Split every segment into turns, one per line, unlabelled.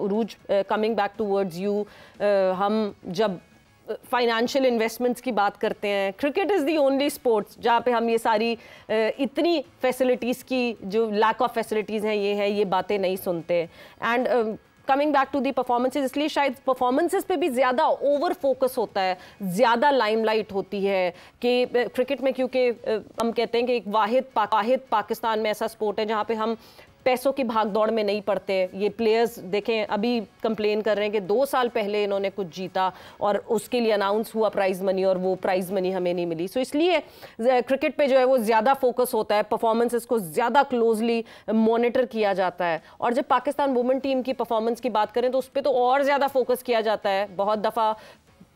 Urooj, coming back towards you, हम जब financial investments की बात करते हैं, cricket is the only sports जहाँ पे हम ये सारी इतनी फैसिलिटीज़ की जो लैक ऑफ फैसिलिटीज़ हैं ये बातें नहीं सुनते। And coming back to the performances, इसलिए शायद परफॉर्मेंसेज पे भी ज़्यादा ओवर फोकस होता है, ज़्यादा लाइमलाइट होती है कि क्रिकेट में, क्योंकि हम कहते हैं कि एक वाहिद पाकिस्तान में ऐसा स्पोर्ट है जहाँ पे हम पैसों की भाग दौड़ में नहीं पड़ते। ये प्लेयर्स देखें अभी कंप्लेन कर रहे हैं कि 2 साल पहले इन्होंने कुछ जीता और उसके लिए अनाउंस हुआ प्राइज़ मनी और वो प्राइज़ मनी हमें नहीं मिली। सो इसलिए क्रिकेट पे जो है वो ज़्यादा फोकस होता है, परफॉर्मेंसेस को ज़्यादा क्लोजली मॉनिटर किया जाता है। और जब पाकिस्तान वुमेन टीम की परफॉर्मेंस की बात करें तो उस पर तो और ज़्यादा फोकस किया जाता है। बहुत दफ़ा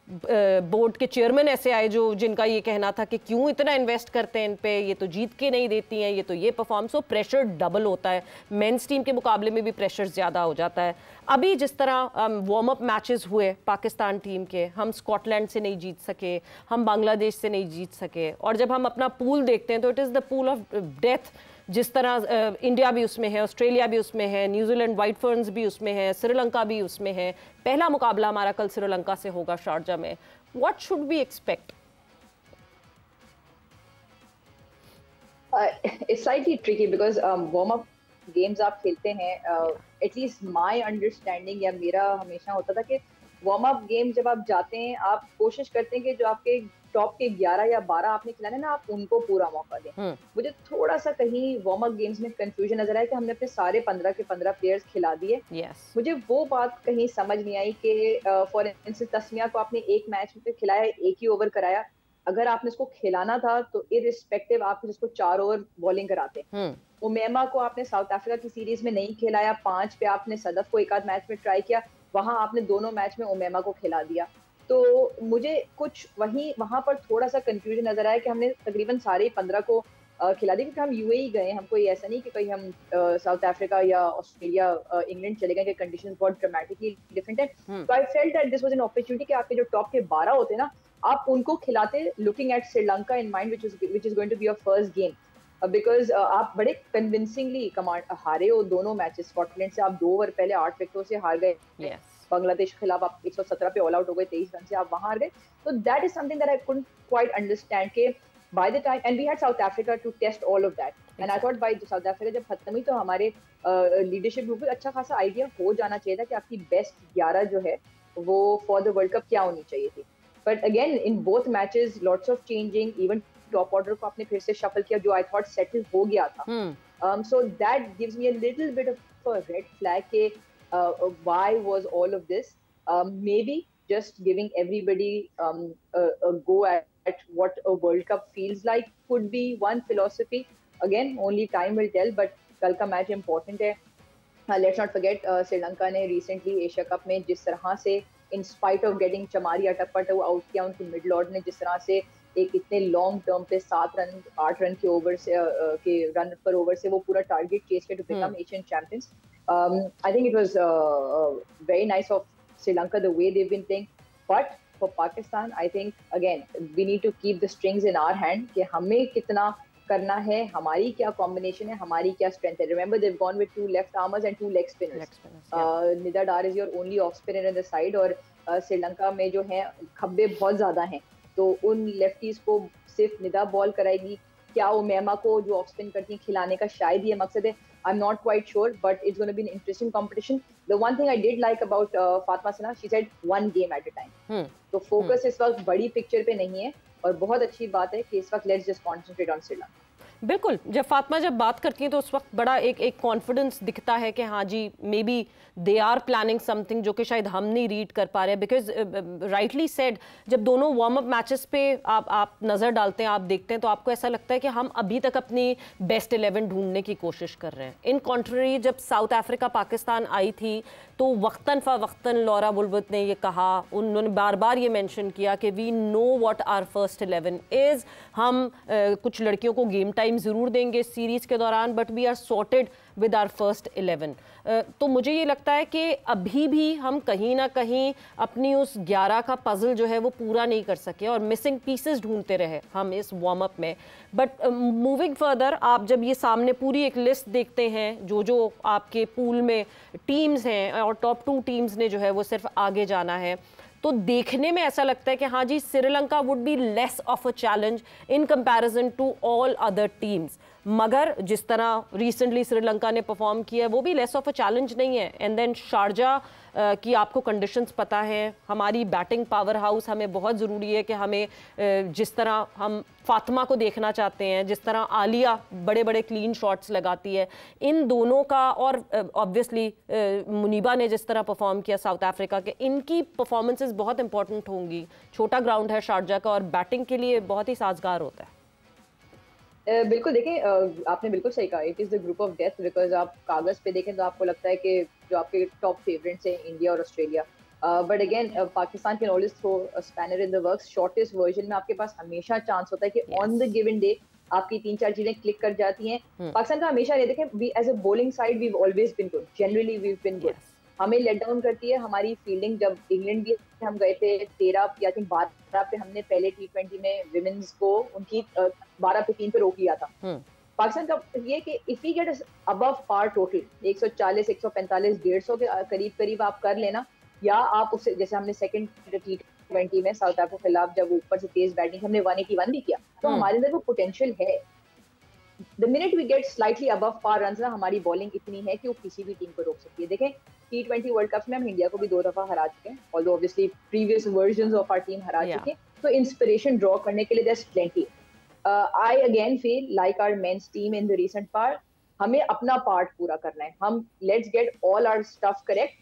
बोर्ड के चेयरमैन ऐसे आए जिनका ये कहना था कि क्यों इतना इन्वेस्ट करते हैं इन पे, ये तो जीत के नहीं देती हैं, ये तो ये परफॉर्म, सो प्रेशर डबल होता है। मेंस टीम के मुकाबले में भी प्रेशर ज़्यादा हो जाता है। अभी जिस तरह वार्म अप मैचेस हुए पाकिस्तान टीम के, हम स्कॉटलैंड से नहीं जीत सके, हम बांग्लादेश से नहीं जीत सके, और जब हम अपना पूल देखते हैं तो it is the pool of death. जिस तरह इंडिया भी उसमें है, ऑस्ट्रेलिया भी उसमें है, न्यूजीलैंड वाइट फर्न्स भी उसमें है, श्रीलंका भी उसमें है। पहला मुकाबला हमारा कल श्रीलंका से होगा शारजा में। What should we expect?
It's slightly tricky because warm up games आप खेलते हैं, at least my understanding या मेरा हमेशा होता था कि वार्म अप गेम जब आप जाते हैं आप कोशिश करते हैं कि जो आपके टॉप के 11 या 12 आपने खिलाने ना, आप उनको पूरा मौका दें। मुझे थोड़ा सा कहीं वार्म अप गेम्स में कंफ्यूजन नजर आया कि हमने अपने सारे 15 के 15 प्लेयर्स खिला दिए। मुझे वो बात कहीं समझ नहीं आई कि फॉर इंस्टेंस तस्मिया को आपने एक मैच में खिलाया, एक ही ओवर कराया, अगर आपने उसको खिलाना था तो इररिस्पेक्टिव आप जिसको 4 ओवर बॉलिंग कराते। उमैमा को आपने साउथ अफ्रीका की सीरीज में नहीं खिलाया, 5 पे आपने सदफ को एक आध मैच में ट्राई किया, वहां आपने दोनों मैच में उमैमा को खिला दिया। तो मुझे कुछ वहां पर थोड़ा सा कंफ्यूजन नजर आया कि हमने तकरीबन सारे 15 को खिला दिया, क्योंकि हम यूएई गए, हमको ऐसा नहीं कि कहीं हम साउथ अफ्रीका या ऑस्ट्रेलिया इंग्लैंड चले गए कि कंडीशंस बहुत ड्रामेटिकली डिफरेंट है। तो I felt that this was an opportunity कि आपके जो टॉप के 12 होते हैं ना, आप उनको खिलाते, looking at Sri Lanka in mind which is going to be your first game, because आप बड़े कन्विंसिंगली हारे हो दोनों मैचेस। स्कॉटलैंड से आप 2 ओवर पहले 8 विकेटों से हार गए, बांग्लादेश के खिलाफ आप 117 पे ऑल आउट हो गए, 23 रन से आप वहां हार गए। तो that is something that I couldn't quite understand के by the time, and we had South Africa to test all of that, and I thought by South Africa जब खत्म हुई तो हमारे लीडरशिप ग्रुप को अच्छा खासा आइडिया हो जाना चाहिए था कि आपकी बेस्ट 11 जो है वो फॉर द वर्ल्ड कप क्या होनी चाहिए थी। But again in both matches lots of changing, even top order को आपने फिर से शफल किया जो आई थॉट सेटल हो गया था। So that gives me a little bit of a red flag के why was all of this? Maybe just giving everybody a go at what a World Cup feels like could be one philosophy. Again, only time will tell, but कल का match important है। Let's not forget Sri Lanka ने recently Asia cup में जिस तरह से in spite of getting Chamari Athapaththu out किया, उनकी मिडल ऑर्डर ने जिस तरह से एक इतने लॉन्ग टर्म पे 7 रन 8 रन के ओवर से के रन पर ओवर से वो पूरा टारगेट चेस किया to become Asian champions. I think it was very nice of Sri Lanka the way they've been playing, but for Pakistan, I think again we need to keep the strings in our hand कि हमें कितना करना है, हमारी क्या combination है, हमारी क्या स्ट्रेंथ है। Remember they've gone with 2 left armers and 2 leg spinners. Nida Dar is your only off spinner in the side, और श्रीलंका में जो है खब्बे बहुत ज्यादा हैं, तो उन लेफ्टीज को सिर्फ निदा बॉल कराएगी, क्या उमैमा को जो ऑफ स्पिन करती है खिलाने का शायद ये मकसद है। I'm not quite sure, but it's going to be an interesting competition. The one thing I did like about Fatma Sana, she said one game at a time. तो फोकस इस वक्त बड़ी पिक्चर पे नहीं है, और बहुत अच्छी बात है कि इस वक्त let's just concentrate on Sri Lanka.
बिल्कुल, जब फातिमा जब बात करती हैं तो उस वक्त बड़ा एक कॉन्फिडेंस दिखता है कि हाँ जी maybe they are planning something जो कि शायद हम नहीं रीड कर पा रहे हैं। बिकॉज राइटली सेड, जब दोनों वार्म अप मैचेस पे आप नज़र डालते हैं, आप देखते हैं, तो आपको ऐसा लगता है कि हम अभी तक अपनी बेस्ट 11 ढूंढने की कोशिश कर रहे हैं। इन कॉन्ट्ररी जब साउथ अफ्रीका पाकिस्तान आई थी तो वक्तन फ़वक्तन लॉरा बुलवत ने ये कहा, उन्होंने बार बार ये मेंशन किया कि we know what our first 11 is. हम कुछ लड़कियों को गेम टाइम ज़रूर देंगे सीरीज़ के दौरान, but we are sorted with our first 11। तो मुझे ये लगता है कि अभी भी हम कहीं ना कहीं अपनी उस 11 का पजल जो है वो पूरा नहीं कर सके और मिसिंग पीसेस ढूंढते रहे हम इस वार्म अप में। बट मूविंग फर्दर, आप जब ये सामने पूरी एक लिस्ट देखते हैं जो जो आपके पूल में टीम्स हैं और टॉप 2 टीम्स ने जो है वो सिर्फ आगे जाना है, तो देखने में ऐसा लगता है कि हाँ जी, Sri Lanka would be less of a challenge in comparison to all other teams. मगर जिस तरह रिसेंटली श्रीलंका ने परफॉर्म किया है वो भी लेस ऑफ अ चैलेंज नहीं है। एंड देन शारजा की आपको कंडीशंस पता है, हमारी बैटिंग पावर हाउस हमें बहुत ज़रूरी है कि हमें जिस तरह हम फातिमा को देखना चाहते हैं, जिस तरह आलिया बड़े बड़े क्लीन शॉट्स लगाती है, इन दोनों का, और ऑब्वियसली मुनीबा ने जिस तरह परफॉर्म किया साउथ अफ्रीका के, इनकी परफॉर्मेंसेस बहुत इंपॉर्टेंट होंगी। छोटा ग्राउंड है शारजा का और बैटिंग के लिए बहुत ही साजगार होता है।
बिल्कुल, देखें आपने बिल्कुल सही कहा, it is the group of death. Because आप कागज़ पे देखें तो आपको लगता है कि जो आपके टॉप फेवरेट्स हैं इंडिया और Australia, but again Pakistan can always throw a spanner in the works. Shortest version में आपके पास हमेशा चांस होता है कि ऑन द गिवन डे आपकी 3-4 चीजें क्लिक कर जाती हैं। पाकिस्तान का हमेशा ये देखें, we as a bowling side we always been good, generally we been good. हमें लेट डाउन करती है हमारी फील्डिंग। जब इंग्लैंड भी हम गए थे 13 या 12 पे, हमने पहले T20 में विमेंस को उनकी 12 पे 3 पे रोक लिया था। पाकिस्तान का ये कि if we get above par total 140, 145, 150 के करीब करीब आप कर लेना, या आप उससे, जैसे हमने सेकंड T20 में साउथ अफ्रीका के खिलाफ जब ऊपर से तेज बैटिंग हमने 181 भी किया, तो हमारे अंदर वो पोटेंशियल है। The minute we get slightly above par runs ना, हमारी बॉलिंग इतनी है कि वो किसी भी टीम को रोक सकती है। देखें T20 वर्ल्ड कप में हम इंडिया को भी 2 दफा हरा चुके हैं, although obviously previous versions of our team हरा चुके हैं, तो इंस्पिरेशन ड्रॉ करने के लिए there is plenty. I again feel like our men's team in the recent part, हमें अपना पार्ट पूरा करना है। हम let's get all our stuff correct,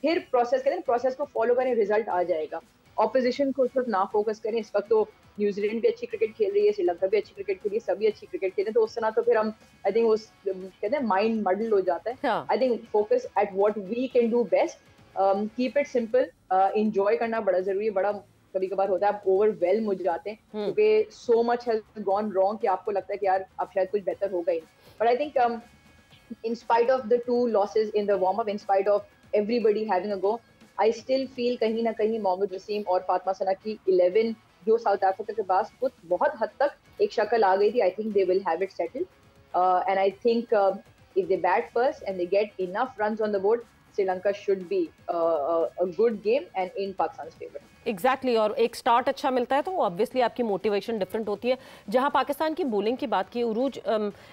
फिर प्रोसेस करें, प्रोसेस को फॉलो करें, रिजल्ट आ जाएगा। ऑपोजिशन को सिर्फ ना फोकस करें। इस वक्त तो न्यूजीलैंड भी अच्छी क्रिकेट खेल रही है, श्रीलंका भी अच्छी क्रिकेट खेल रही है, सभी अच्छी क्रिकेट खेल रहे हैं, तो उस तरह तो फिर हम आई थिंक उस कहते हैं माइंड मडल हो जाता है। I think focus at what we can do best, keep it simple, enjoy करना बड़ा जरूरी है। बड़ा कभी कभार होता है आप ओवरवेल्म हो जाते हैं क्योंकि so much has gone wrong कि आपको लगता है कि यार अब शायद कुछ बेहतर होगा ही। But I think in spite of the 2 losses in the warm up, in spite of everybody having a go, I still feel कहीं ना कहीं मोहम्मद वसीम और फातिमा सना की 11 जो साउथ अफ्रीका के पास खुद बहुत हद तक एक शक्ल आ गई थी। I think they will have it settled, and I think if they bat first and they get enough runs on the board, Sri Lanka should be a good game and in Pakistan's favor.
Exactly और एक start अच्छा मिलता है तो obviously आपकी motivation different होती है। जहां पाकिस्तान की बॉलिंग की बात की उरूज,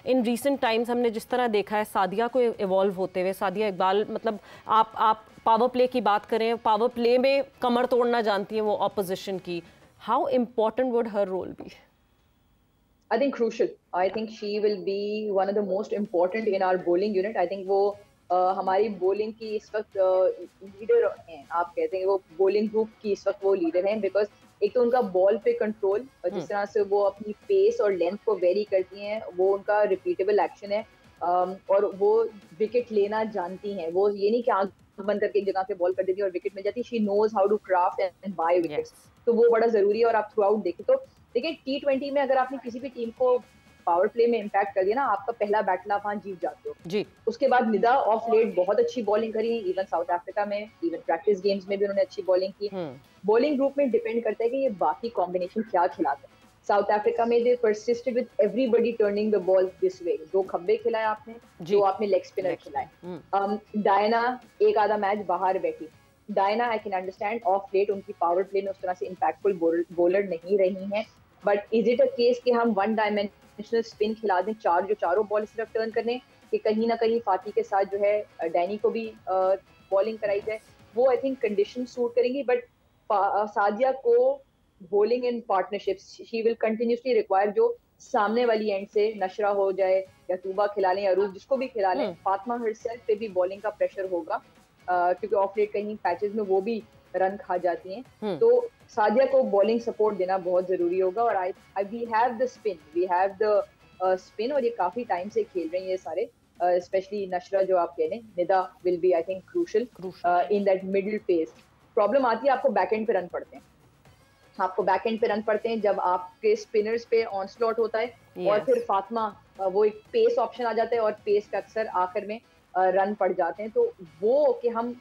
इन रीसेंट टाइम्स हमने जिस तरह देखा है सादिया को इवॉल्व होते हुए, सादिया इकबाल, मतलब आप पावर प्ले की बात करें, पावर प्ले में कमर तोड़ना जानती हैं वो ऑपोजिशन की। How important would her role be?
I think crucial. I think she will be one of the most important in our bowling unit. I think वो हमारी बॉलिंग की इस वक्त लीडर हैं, आप कहते हैं वो बॉलिंग ग्रुप की इस वक्त वो लीडर हैं। बिकॉज एक तो उनका बॉल पे कंट्रोल, और जिस तरह से वो अपनी पेस और लेंथ को वेरी करती हैं, वो उनका रिपीटेबल एक्शन है, और वो विकेट लेना जानती हैं। वो ये नहीं कि आंख बंद करके एक जगह पे बॉल कर देती है और विकेट मिल जाती है। She knows how to craft and buy wickets, तो वो बड़ा जरूरी है। और आप थ्रू आउट देखें तो देखिए T20 में अगर आपने किसी भी टीम को पावर प्ले में इम्पैक्ट कर दिया ना, आपका पहला बैटल आप वहां जीत जाते हो
जी।
उसके बाद निदा ऑफ लेट बहुत अच्छी बॉलिंग करी, इवन साउथ अफ्रीका में, इवन प्रैक्टिस गेम्स में भी उन्होंने अच्छी बॉलिंग की। बॉलिंग ग्रुप में डिपेंड करता है कि ये बाकी कॉम्बिनेशन क्या खिलाते हैं। साउथ अफ्रीका में they persisted with everybody turning the ball this way. 2 खब्बे खिलाए आपने, 2 आपने लेग स्पिनर खिलाए। डायना एक आधा मैच बाहर बैठी। Diana I can understand of late उनकी पावर प्ले में उस तरह से इम्पैक्टफुल बॉलर नहीं रही हैं, but is it a case कि हम वन डायमेंशनल स्पिन खिला दें, जो चारों बॉल सिर्फ टर्न करने, कि कहीं ना कहीं फाती के साथ जो है डैनी को भी बॉलिंग कराई जाए, वो आई थिंक कंडीशन सूट करेंगी। बट सादिया को bowling in partnerships she will continuously require, जो सामने वाली एंड से नशरा हो जाए या तूबा खिला लें या रूफ, जिसको भी खिला लें, फातिमा हरसेल्फ पे भी बॉलिंग का प्रेशर होगा, क्योंकि ऑफ लेट कहीं पैचेस में वो भी रन खा जाती हैं। तो सादिया को बॉलिंग सपोर्ट देना बहुत जरूरी होगा। और वी हैव द स्पिन, और ये काफी टाइम से खेल रही हैं ये सारे, स्पेशली नशरा जो आप कह रहे हैं, Nida will be I think crucial in that middle phase. Problem आती है आपको बैकएंड पे रन पड़ते हैं, आपको बैकएंड पे रन पड़ते हैं जब आपके स्पिनर्स पे ऑनस्लॉट होता है, और फिर फातिमा वो एक पेस ऑप्शन आ जाता है और पेस का अक्सर आखिर में रन पड़ जाते हैं। तो वो कि हम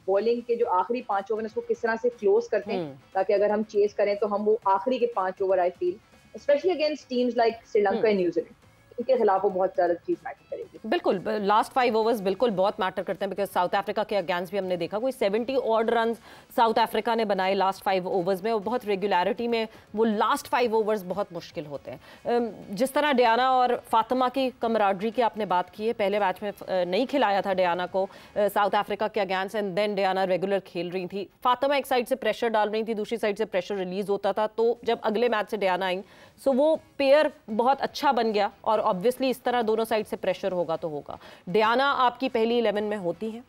बॉलिंग के जो आखिरी 5 ओवर उसको किस तरह से क्लोज करते हैं ताकि अगर हम चेस करें तो हम वो आखिरी के 5 over I feel specially against teams like Sri Lanka and New Zealand इनके खिलाफ वो बहुत ज्यादा चीज मैटर करेगी।
बिल्कुल, लास्ट 5 ओवर्स बिल्कुल बहुत मैटर करते हैं बिकॉज साउथ अफ्रीका के अगेंस्ट भी हमने देखा कोई 70 ऑड रन साउथ अफ्रीका ने बनाए लास्ट 5 ओवर्स में और बहुत रेगुलरिटी में वो लास्ट 5 ओवर्स बहुत मुश्किल होते हैं। जिस तरह डियाना और फातिमा की कमराडरी की आपने बात की है, पहले मैच में नहीं खिलाया था डियाना को साउथ अफ्रीका के against and then Diana regular खेल रही थी। फातिमा एक साइड से प्रेशर डाल रही थी, दूसरी साइड से प्रेशर रिलीज होता था, तो जब अगले मैच से डियाना आई सो वो पेयर बहुत अच्छा बन गया और ऑब्वियसली इस तरह दोनों साइड से प्रेशर होगा तो होगा। डियाना आपकी पहली 11 में होती है?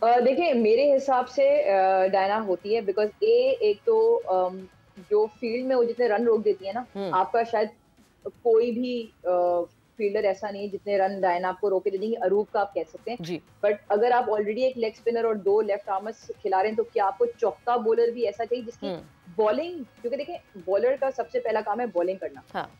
देखिए मेरे हिसाब से डायना होती है बिकॉज एक तो जो फील्ड में वो जितने रन रोक देती है ना, आपका शायद कोई भी फील्डर ऐसा नहीं है जितने रन डायना आपको रोके दे देंगे। अरूप का आप कह सकते हैं, बट अगर आप ऑलरेडी एक लेग स्पिनर और 2 लेफ्ट आर्मर्स खिला रहे हैं तो क्या आपको चौका बॉलर भी ऐसा चाहिए जिसकी बॉलिंग, क्योंकि देखिए बॉलर का सबसे पहला काम है बॉलिंग करना। हाँ।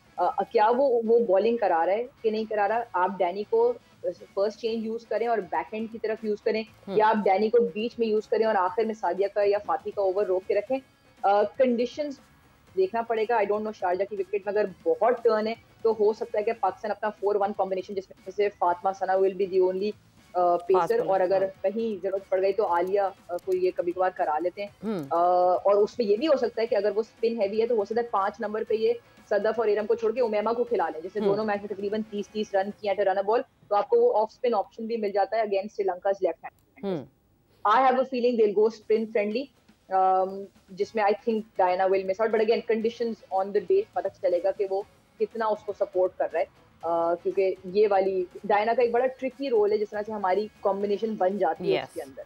क्या वो बॉलिंग करा रहा है कि नहीं करा रहा? आप डैनी को फर्स्ट चेंज यूज करें और बैकएंड की तरफ यूज करें, या आप डैनी को बीच में यूज करें और आखिर में सादिया का या फाती का ओवर रोक के रखें। कंडीशंस देखना पड़ेगा। आई डोंट नो, शारजा की विकेट में अगर बहुत टर्न है तो हो सकता है कि पाकिस्तान अपना 4-1 कॉम्बिनेशन जिसमें से Fatima Sana will be the only pacer, और अगर कहीं जरूरत पड़ गई तो आलिया को ये कभी कभार करा लेते हैं। और उसमें ये भी हो सकता है कि अगर वो स्पिन हैवी है तो हो सकता है 5 नंबर पे ये सदफ और इरम को छोड़ के उमैमा को खिला लें, जैसे दोनों मैच में तकरीबन 30-30 रन किया रन बॉल, तो आपको वो ऑफ स्पिन ऑप्शन भी मिल जाता है अगेंस्ट श्रीलंका's left hand. I have a feeling they will go spin friendly, जिसमें I think Diana will miss out, but again conditions on the day पता चलेगा कि वो कितना उसको सपोर्ट कर रहा है। क्योंकि ये वाली डायना का एक बड़ा ट्रिकी रोल है जिस तरह से हमारी कॉम्बिनेशन बन जाती है उसके अंदर।